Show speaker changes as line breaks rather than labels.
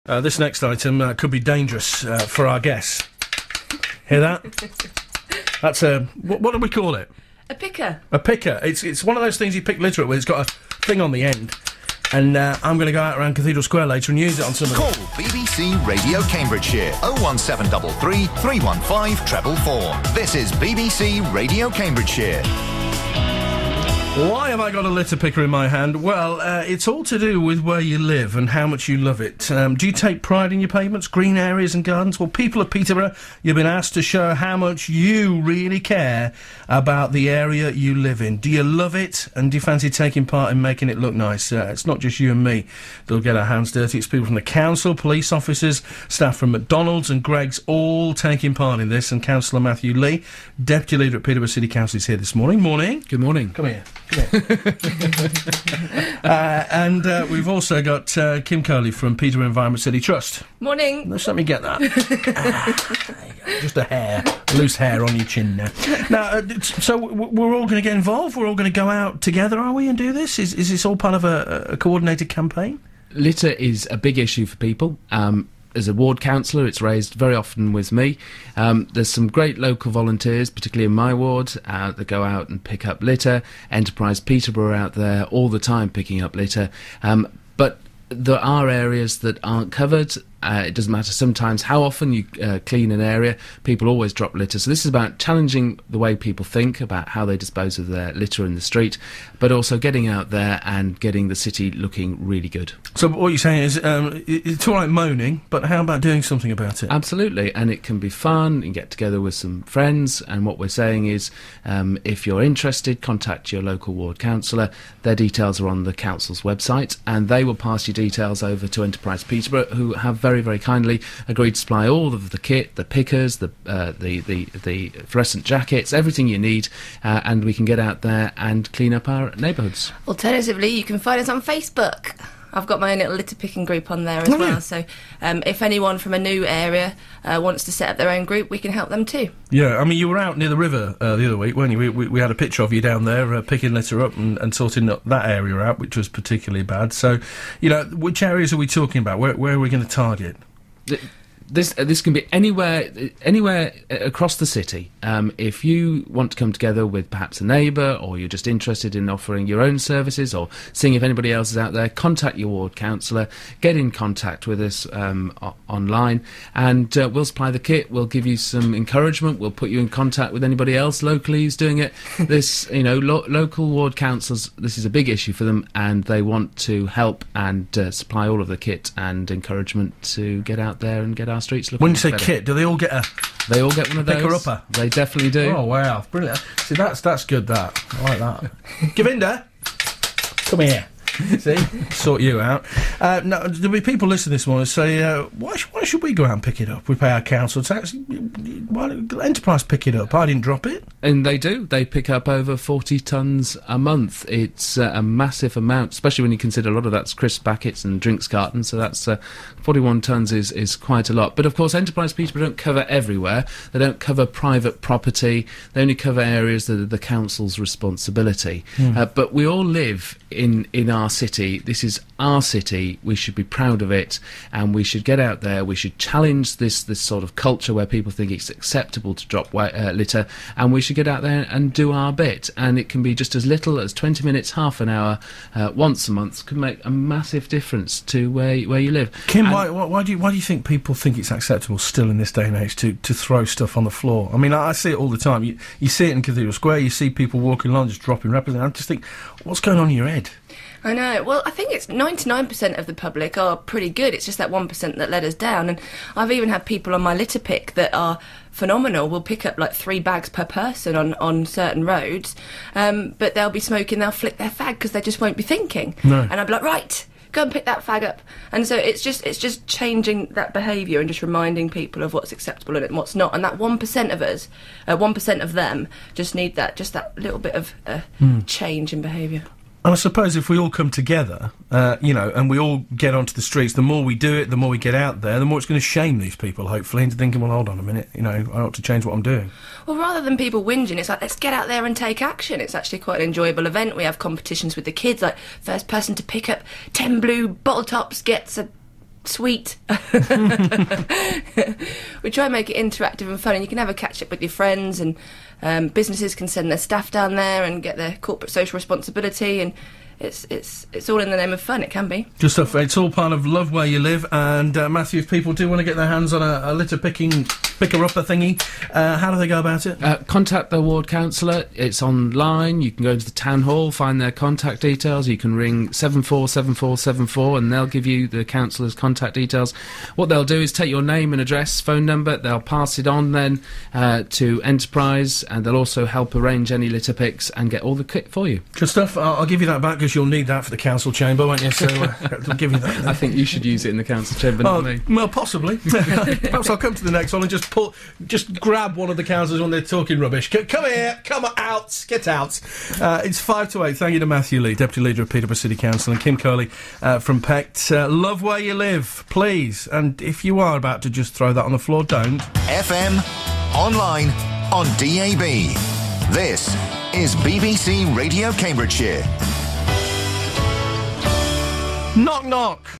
This next item could be dangerous for our guests. Hear that? That's a... What do we call it?
A picker.
A picker. It's one of those things you pick litter up with. It's got a thing on the end. And I'm going to go out around Cathedral Square later and use it on some of
Call BBC Radio Cambridgeshire 01733 315 444. This is BBC Radio Cambridgeshire.
Why have I got a litter picker in my hand? Well, it's all to do with where you live and how much you love it. Do you take pride in your pavements, green areas and gardens? Well, people of Peterborough, you've been asked to show how much you really care about the area you live in. Do you love it? And do you fancy taking part in making it look nice? It's not just you and me that'll get our hands dirty. It's people from the council, police officers, staff from McDonald's and Greggs, all taking part in this. And Councillor Matthew Lee, Deputy Leader at Peterborough City Council, is here this morning. Morning.
Good morning.
Come here. And we've also got Kim Coley from Peterborough Environment City Trust.
Morning.
Let's let me get that. There you go. Just a hair, loose hair on your chin now. Now, so we're all going to get involved. We're all going to go out together, are we, and do this? Is this all part of a coordinated campaign?
Litter is a big issue for people. As a ward councillor, it's raised very often with me. There's some great local volunteers, particularly in my ward, that go out and pick up litter. Enterprise Peterborough out there all the time picking up litter. But there are areas that aren't covered. It doesn't matter sometimes how often you clean an area, people always drop litter. So this is about challenging the way people think about how they dispose of their litter in the street, but also getting out there and getting the city looking really good. So
what you're saying is it's all right moaning, but how about doing something about it?
Absolutely, and it can be fun. You can get together with some friends, and what we're saying is if you're interested, contact your local ward councillor. Their details are on the council's website, and they will pass your details over to Enterprise Peterborough, who have very, very kindly agreed to supply all of the kit, the pickers, the fluorescent jackets, everything you need, and we can get out there and clean up our neighbourhoods.
Alternatively, you can find us on Facebook. I've got my own little litter picking group on there as well, so if anyone from a new area wants to set up their own group, we can help them too.
Yeah, I mean, you were out near the river the other week, weren't you? We had a picture of you down there picking litter up and sorting that area out, which was particularly bad. So, you know, which areas are we talking about? Where are we going to target?
This can be anywhere across the city. If you want to come together with perhaps a neighbour, or you're just interested in offering your own services or seeing if anybody else is out there, contact your ward councillor, get in contact with us online, and we'll supply the kit, we'll give you some encouragement, we'll put you in contact with anybody else locally who's doing it. This, you know, local ward councils, this is a big issue for them, and they want to help and supply all of the kit and encouragement to get out there and get our streets looking
When you say
better.
kit, do they all get
They all get one of those.
picker-upper?
They definitely do.
Oh, wow, brilliant. See, that's good, that. I like that. Govinda, come here. See? Sort you out. Now, there'll be people listening this morning say, why should we go out and pick it up? We pay our council tax. Why don't Enterprise pick it up? I didn't drop it.
And they do. They pick up over 40 tonnes a month. It's a massive amount, especially when you consider a lot of that's crisp packets and drinks cartons, so that's 41 tonnes is quite a lot. But, of course, Enterprise Peterborough don't cover everywhere. They don't cover private property. They only cover areas that are the council's responsibility. But we all live in our city. This is our city. We should be proud of it, and we should get out there. We should challenge this sort of culture where people think it's acceptable to drop litter, and we should get out there and do our bit. And it can be just as little as 20 minutes, half an hour, once a month, can make a massive difference to where you live.
Kim, why do you think people think it's acceptable still in this day and age to throw stuff on the floor? I mean, I see it all the time. You see it in Cathedral Square. You see people walking along just dropping wrappers. And I just think, what's going on in your head?
I know. Well, I think it's 99% of the public are pretty good. It's just that 1% that let us down. And I've even had people on my litter pick that are phenomenal. We'll pick up like 3 bags per person on certain roads, but they'll be smoking, they'll flick their fag because they just won't be thinking.
No.
And I'll be like, right, go and pick that fag up. And so it's just changing that behaviour and just reminding people of what's acceptable and what's not. And that 1% of us, 1% of them, just need that little bit of change in behaviour.
And I suppose if we all come together, you know, and we all get onto the streets, the more we do it, the more we get out there, the more it's going to shame these people, hopefully, into thinking, well, hold on a minute, you know, I ought to change what I'm doing.
Well, rather than people whinging, it's like, let's get out there and take action. It's actually quite an enjoyable event. We have competitions with the kids, like first person to pick up 10 blue bottle tops gets a sweet. We try and make it interactive and fun, and you can have a catch up with your friends, and businesses can send their staff down there and get their corporate social responsibility, and it's all in the name of fun. It can be.
Good stuff. It's all part of Love Where You Live. And Matthew, if people do want to get their hands on a litter picker-upper thingy, how do they go about it?
Contact the ward councillor. It's online. You can go to the town hall, find their contact details. You can ring 747474 and they'll give you the councillor's contact details. What they'll do is take your name and address, phone number. They'll pass it on then to Enterprise, and they'll also help arrange any litter picks and get all the kit for you.
Good stuff. I'll give you that back because you'll need that for the council chamber, won't you? So I'll give you that.
I think you should use it in the council chamber, not me.
Well, possibly. Perhaps I'll come to the next one and just grab one of the councillors when they're talking rubbish. Come here, come out, get out. It's 5 to 8. Thank you to Matthew Lee, Deputy Leader of Peterborough City Council, and Kim Coley from PECT. Love Where You Live, please. And if you are about to just throw that on the floor, don't.
FM, online, on DAB. This is BBC Radio Cambridgeshire.
Knock, knock.